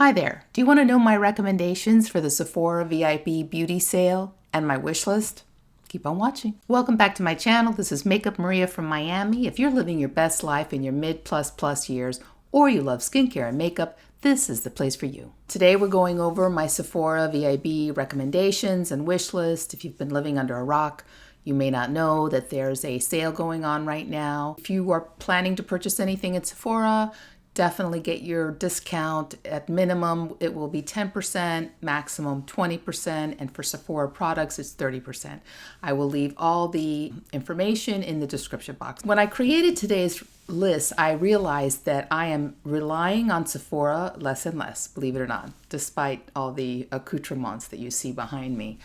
Hi there. Do you want to know my recommendations for the Sephora VIB Beauty Sale and my wish list? Keep on watching. Welcome back to my channel. This is Makeup Maria from Miami. If you're living your best life in your mid-plus years, or you love skincare and makeup, this is the place for you. Today we're going over my Sephora VIB recommendations and wish list. If you've been living under a rock, you may not know that there's a sale going on right now. If you are planning to purchase anything at Sephora, definitely get your discount. At minimum, it will be 10%, maximum 20%, and for Sephora products, it's 30%. I will leave all the information in the description box. When I created today's list, I realized that I am relying on Sephora less and less, believe it or not, despite all the accoutrements that you see behind me.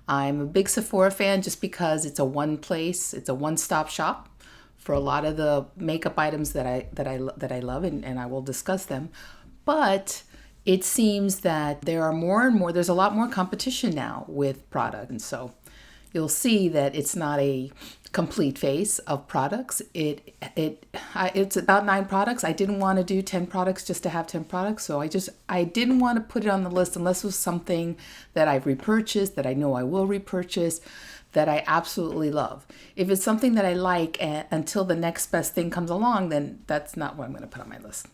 I'm a big Sephora fan just because it's a one place, it's a one-stop shop for a lot of the makeup items that I love, and I will discuss them. But it seems that there are more and more, there's a lot more competition now with product. And so you'll see that it's not a complete face of products. It's about 9 products. I didn't want to do 10 products just to have 10 products. So I didn't want to put it on the list unless it was something that I've repurchased, that I know I will repurchase, that I absolutely love. If it's something that I like until the next best thing comes along, then that's not what I'm going to put on my list.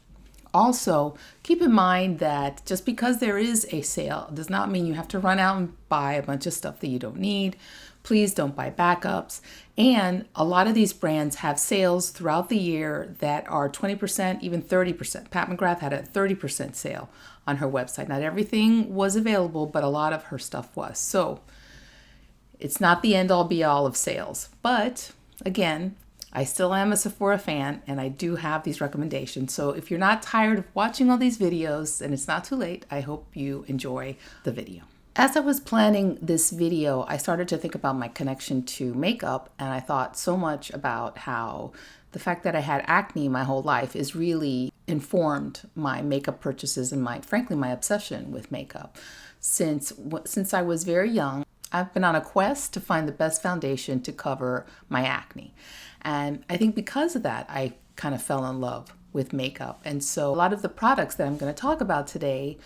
Also, keep in mind that just because there is a sale does not mean you have to run out and buy a bunch of stuff that you don't need. Please don't buy backups. And a lot of these brands have sales throughout the year that are 20%, even 30%. Pat McGrath had a 30% sale on her website. Not everything was available, but a lot of her stuff was. So it's not the end all be all of sales. But again, I still am a Sephora fan and I do have these recommendations. So if you're not tired of watching all these videos and it's not too late, I hope you enjoy the video. As I was planning this video, I started to think about my connection to makeup, and I thought so much about how the fact that I had acne my whole life is really informed my makeup purchases and frankly, my obsession with makeup. Since I was very young, I've been on a quest to find the best foundation to cover my acne. And I think because of that, I kind of fell in love with makeup. And so a lot of the products that I'm going to talk about today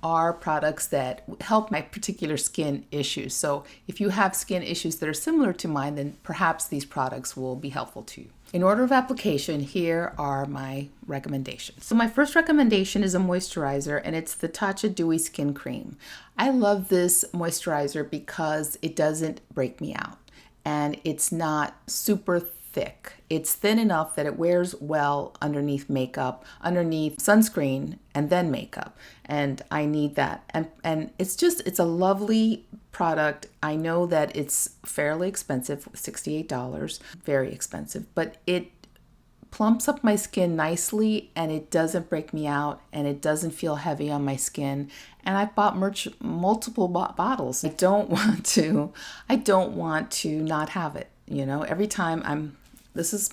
are products that help my particular skin issues. So if you have skin issues that are similar to mine, then perhaps these products will be helpful to you. In order of application, here are my recommendations. So my first recommendation is a moisturizer, and it's the Tatcha Dewy Skin Cream. I love this moisturizer because it doesn't break me out, and it's not super thick. It's thin enough that it wears well underneath makeup, underneath sunscreen, and then makeup. And I need that. And it's a lovely product. I know that it's fairly expensive, $68, very expensive, but it plumps up my skin nicely, and it doesn't break me out, and it doesn't feel heavy on my skin. And I've bought multiple bottles. I don't want to not have it. You know, every time this is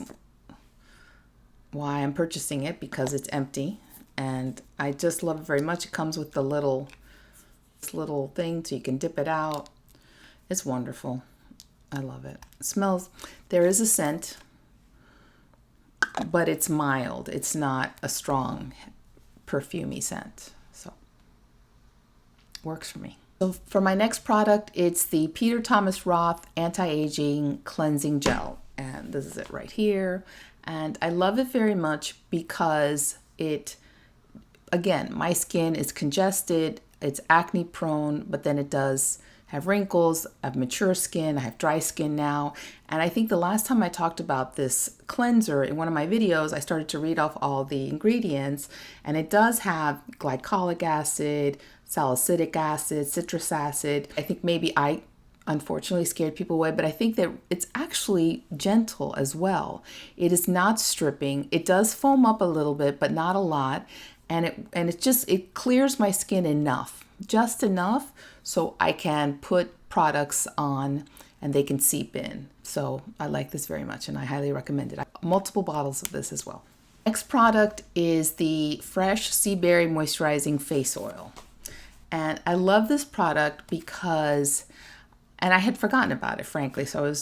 why I'm purchasing it, because it's empty, and I just love it very much. It comes with this little thing so you can dip it out. It's wonderful. I love it. It smells, there is a scent, but it's mild. It's not a strong perfumey scent. So works for me. So for my next product, it's the Peter Thomas Roth Anti-Aging Cleansing Gel. And this is it right here. And I love it very much because again, my skin is congested, it's acne prone, but then it does have wrinkles. I have mature skin, I have dry skin now. And I think the last time I talked about this cleanser in one of my videos, I started to read off all the ingredients, and it does have glycolic acid, salicylic acid, citrus acid. I think maybe I unfortunately scared people away, but I think that it's actually gentle as well. It is not stripping. It does foam up a little bit, but not a lot. And it clears my skin enough, just enough so I can put products on and they can seep in. So I like this very much, and I highly recommend it. I have multiple bottles of this as well. Next product is the Fresh Seaberry Moisturizing Face Oil. And I love this product because And I had forgotten about it, frankly. So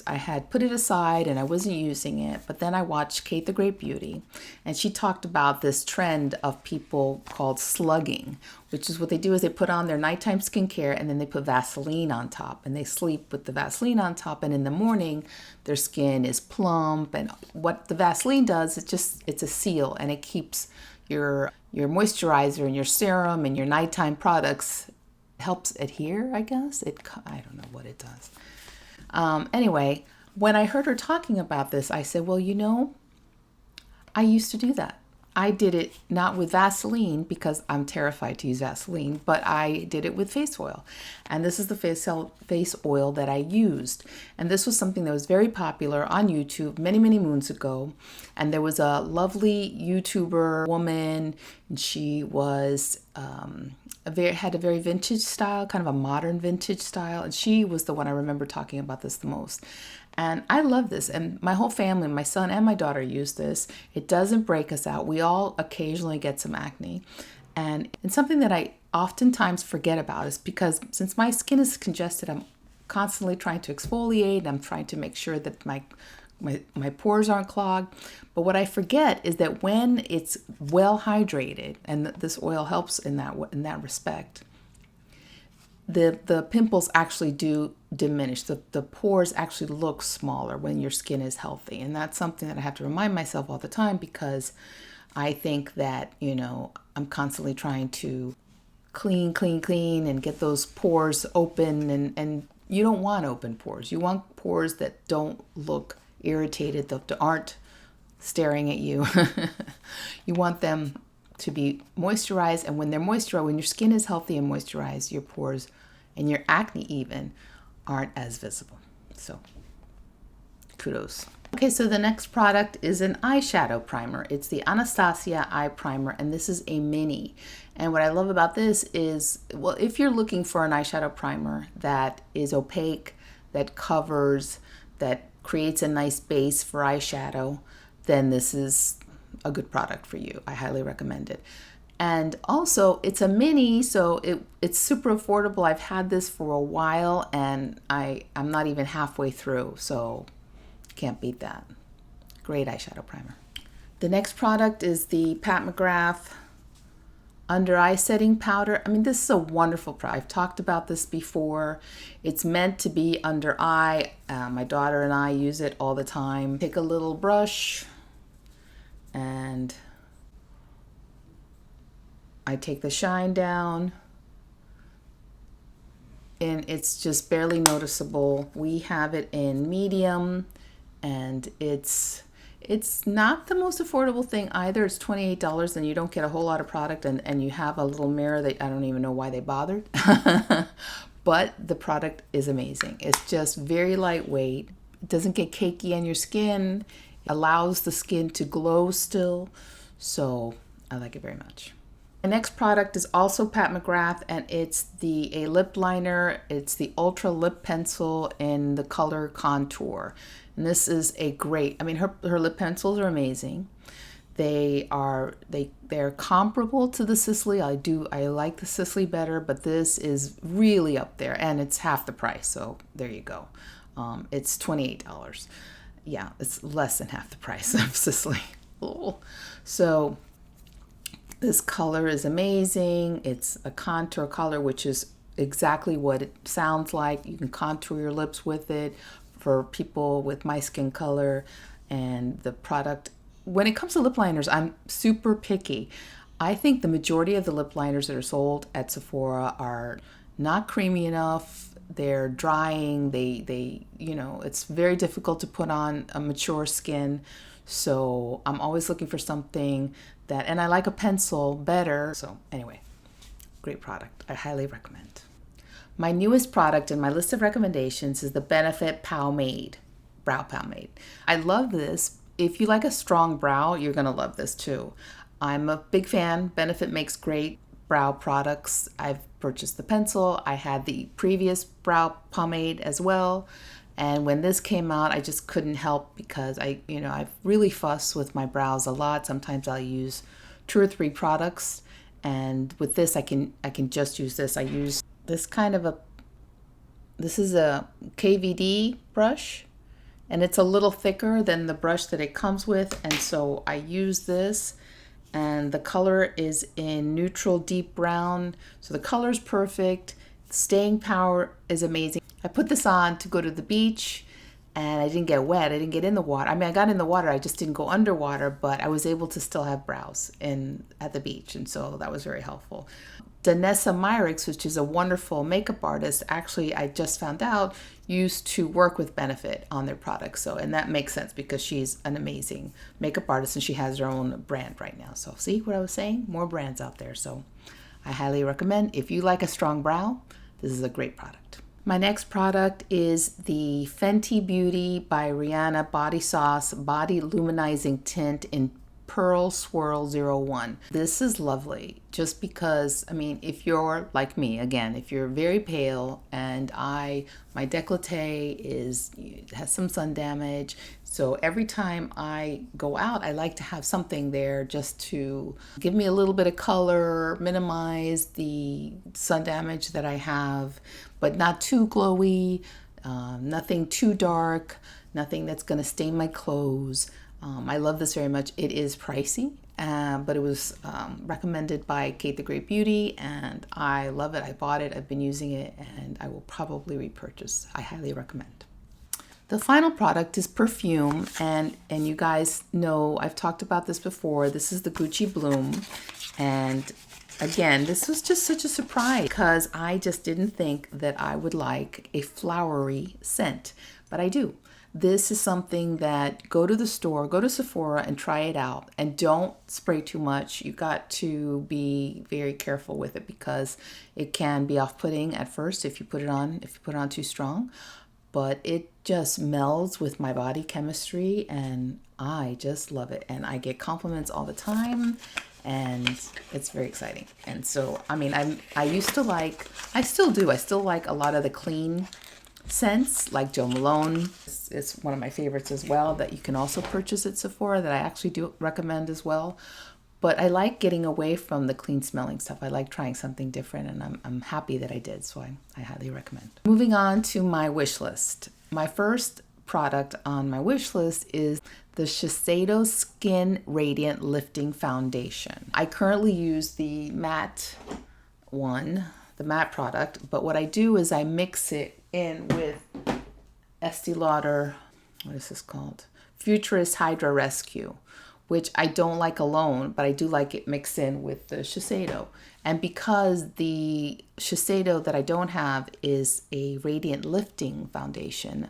I had put it aside and I wasn't using it. But then I watched Kate the Great Beauty, and she talked about this trend of people called slugging, which is what they do is they put on their nighttime skincare and then they put Vaseline on top, and they sleep with the Vaseline on top. And in the morning, their skin is plump. And what the Vaseline does, it's a seal, and it keeps your moisturizer and your serum and your nighttime products, helps adhere, I guess. I don't know what it does. Anyway, when I heard her talking about this, I said, well, I used to do that. I did it not with Vaseline because I'm terrified to use Vaseline, but I did it with face oil. And this is the face oil that I used. And this was something that was very popular on YouTube many, many moons ago. And there was a lovely YouTuber woman, and she was had a very vintage style, kind of a modern vintage style. And she was the one I remember talking about this the most. And I love this. And my whole family, my son and my daughter, use this. It doesn't break us out. We all occasionally get some acne. And something that I oftentimes forget about is because since my skin is congested, I'm constantly trying to exfoliate. I'm trying to make sure that my pores aren't clogged. But what I forget is that when it's well hydrated, and this oil helps in that respect, the pimples actually do diminish. The pores actually look smaller when your skin is healthy. And that's something that I have to remind myself all the time, because I think that, I'm constantly trying to clean and get those pores open. And you don't want open pores. You want pores that don't look irritated, that aren't staring at you. You want them to be moisturized, and when they're moisturized, when your skin is healthy and moisturized, your pores and your acne even aren't as visible. So kudos. Okay, so the next product is an eyeshadow primer. It's the Anastasia eye primer, and this is a mini. And what I love about this is, well, if you're looking for an eyeshadow primer that is opaque, that covers, that creates a nice base for eyeshadow, then this is a good product for you. I highly recommend it. And also, it's a mini, so it's super affordable. I've had this for a while, and I'm not even halfway through, so can't beat that. Great eyeshadow primer. The next product is the Pat McGrath Under Eye Setting Powder. I mean, this is a wonderful product. I've talked about this before. It's meant to be under eye. My daughter and I use it all the time. Take a little brush, and I take the shine down, and it's just barely noticeable. We have it in medium, and it's not the most affordable thing either. It's $28, and you don't get a whole lot of product, and you have a little mirror that I don't even know why they bothered. But the product is amazing. It's just very lightweight. It doesn't get cakey on your skin. It allows the skin to glow still. So I like it very much. The next product is also Pat McGrath, and it's a lip liner. It's the Ultra Lip Pencil in the color Contour. And this is a great, her lip pencils are amazing. They're comparable to the Sisley. I like the Sisley better, but this is really up there, and it's half the price. So there you go. It's $28. Yeah, it's less than half the price of Sisley. So this color is amazing. It's a contour color, which is exactly what it sounds like. You can contour your lips with it for people with my skin color. And the product, when it comes to lip liners, I'm super picky. I think the majority of the lip liners that are sold at Sephora are not creamy enough. They're drying. It's very difficult to put on a mature skin. So I'm always looking for something and I like a pencil better. So anyway, great product. I highly recommend. My newest product in my list of recommendations is the Benefit Pomade, Brow Pomade. I love this. If you like a strong brow, you're going to love this too. I'm a big fan. Benefit makes great brow products. I've purchased the pencil. I had the previous brow pomade as well. And when this came out, I just couldn't help because I really fuss with my brows a lot. Sometimes I'll use 2 or 3 products. And with this, I can just use this. I use this kind of This is a KVD brush, and it's a little thicker than the brush that it comes with, and so I use this, and the color is in neutral deep brown, so the color's perfect. Staying power is amazing. I put this on to go to the beach, and I didn't get wet. I didn't get in the water. I mean, I got in the water, I just didn't go underwater, but I was able to still have brows at the beach, and so that was very helpful. Danessa Myricks, which is a wonderful makeup artist, actually, I just found out, used to work with Benefit on their products. So, and that makes sense because she's an amazing makeup artist and she has her own brand right now. So see what I was saying? More brands out there. So I highly recommend. If you like a strong brow, this is a great product. My next product is the Fenty Beauty by Rihanna Body Sauce Body Luminizing Tint in Pearl Swirl 01. This is lovely just because, I mean, if you're like me, again, if you're very pale and my décolleté has some sun damage, so every time I go out, I like to have something there just to give me a little bit of color, minimize the sun damage that I have, but not too glowy, nothing too dark, nothing that's going to stain my clothes. I love this very much. It is pricey, but it was recommended by Kate the Great Beauty, and I love it. I bought it. I've been using it, and I will probably repurchase. I highly recommend. The final product is perfume, and you guys know I've talked about this before. This is the Gucci Bloom, and again, this was just such a surprise because I just didn't think that I would like a flowery scent, but I do. This is something that go to the store, go to Sephora and try it out, and don't spray too much. You got to be very careful with it because it can be off-putting at first if you put it on too strong, but it just melds with my body chemistry and I just love it. And I get compliments all the time and it's very exciting. And so, I mean, I still like a lot of the clean scents like Jo Malone. It's one of my favorites as well that you can also purchase at Sephora that I actually do recommend as well. But I like getting away from the clean smelling stuff. I like trying something different, and I'm happy that I did, so I highly recommend. Moving on to my wish list. My first product on my wish list is the Shiseido Skin Radiant Lifting Foundation. I currently use the matte one, the matte product, but what I do is I mix it in with Estee Lauder, what is this called? Futurist Hydra Rescue, which I don't like alone, but I do like it mixed in with the Shiseido. And because the Shiseido that I don't have is a radiant lifting foundation,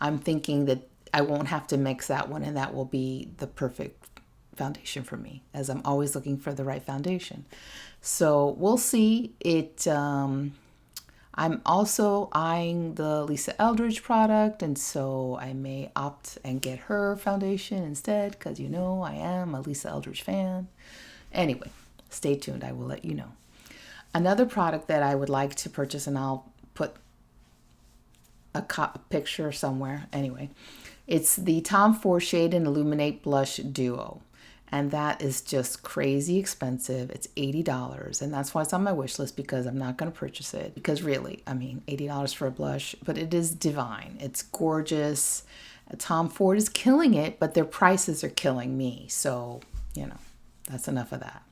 I'm thinking that I won't have to mix that one, and that will be the perfect foundation for me, as I'm always looking for the right foundation. So we'll see. I'm also eyeing the Lisa Eldridge product, and so I may opt and get her foundation instead because you know I am a Lisa Eldridge fan. Anyway, stay tuned. I will let you know. Another product that I would like to purchase, and I'll put a picture somewhere. Anyway, it's the Tom Ford Shade and Illuminate Blush Duo. And that is just crazy expensive. It's $80, and that's why it's on my wish list, because I'm not going to purchase it. Because really, I mean, $80 for a blush, but it is divine. It's gorgeous. Tom Ford is killing it, but their prices are killing me. So, you know, that's enough of that.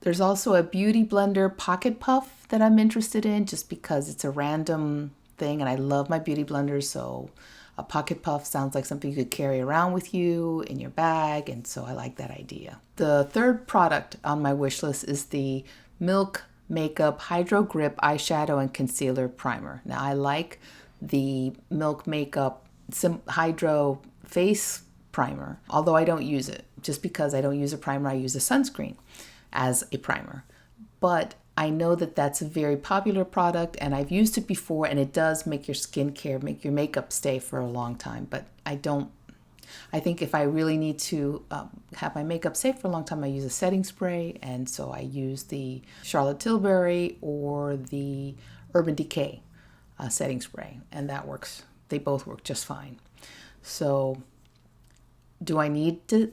There's also a Beauty Blender Pocket Puff that I'm interested in, just because it's a random thing, and I love my Beauty Blenders, so a pocket puff sounds like something you could carry around with you in your bag, and so I like that idea. The third product on my wish list is the Milk Makeup Hydro Grip Eyeshadow and Concealer Primer. Now, I like the Milk Makeup Hydro Face Primer, although I don't use it. Just because I don't use a primer, I use a sunscreen as a primer. But I know that that's a very popular product, and I've used it before, and it does make your skincare, make your makeup stay for a long time. But I think if I really need to have my makeup stay for a long time, I use a setting spray, and so I use the Charlotte Tilbury or the Urban Decay setting spray, and that works. They both work just fine. So do I need the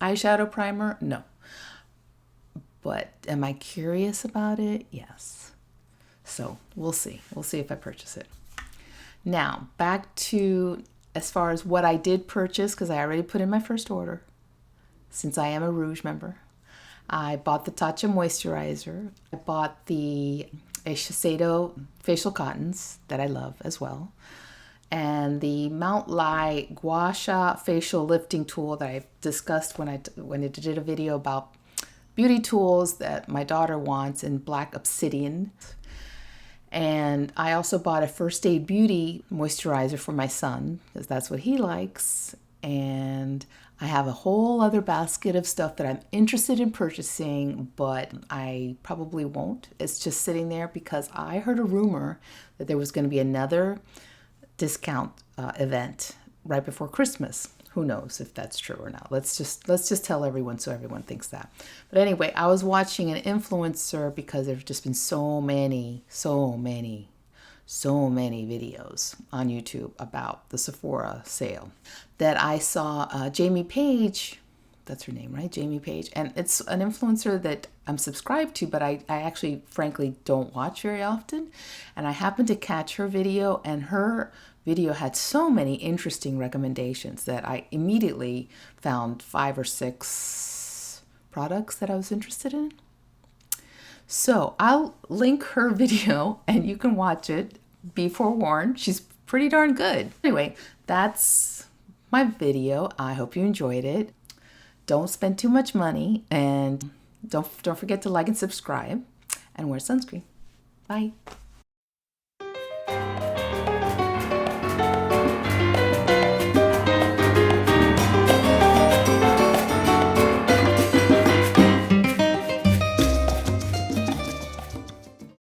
eyeshadow primer? No. But am I curious about it? Yes. So we'll see. We'll see if I purchase it. Now, back to as far as what I did purchase, because I already put in my first order, since I am a Rouge member. I bought the Tatcha Moisturizer. I bought a Shiseido facial cottons that I love as well. And the Mount Lai Gua Sha facial lifting tool that I discussed when I did a video about beauty tools that my daughter wants in black obsidian. And I also bought a First Aid Beauty moisturizer for my son because that's what he likes. And I have a whole other basket of stuff that I'm interested in purchasing, but I probably won't. It's just sitting there because I heard a rumor that there was going to be another discount event right before Christmas. Who knows if that's true or not. Let's just tell everyone so everyone thinks that. But anyway, I was watching an influencer because there's just been so many videos on YouTube about the Sephora sale that I saw Jamie Page, that's her name, right? Jamie Page. And it's an influencer that I'm subscribed to, but I actually, frankly, don't watch very often. And I happened to catch her video, and her video had so many interesting recommendations that I immediately found 5 or 6 products that I was interested in. So I'll link her video and you can watch it. Be forewarned, she's pretty darn good. Anyway, that's my video. I hope you enjoyed it. Don't spend too much money, and don't forget to like and subscribe, and wear sunscreen. Bye.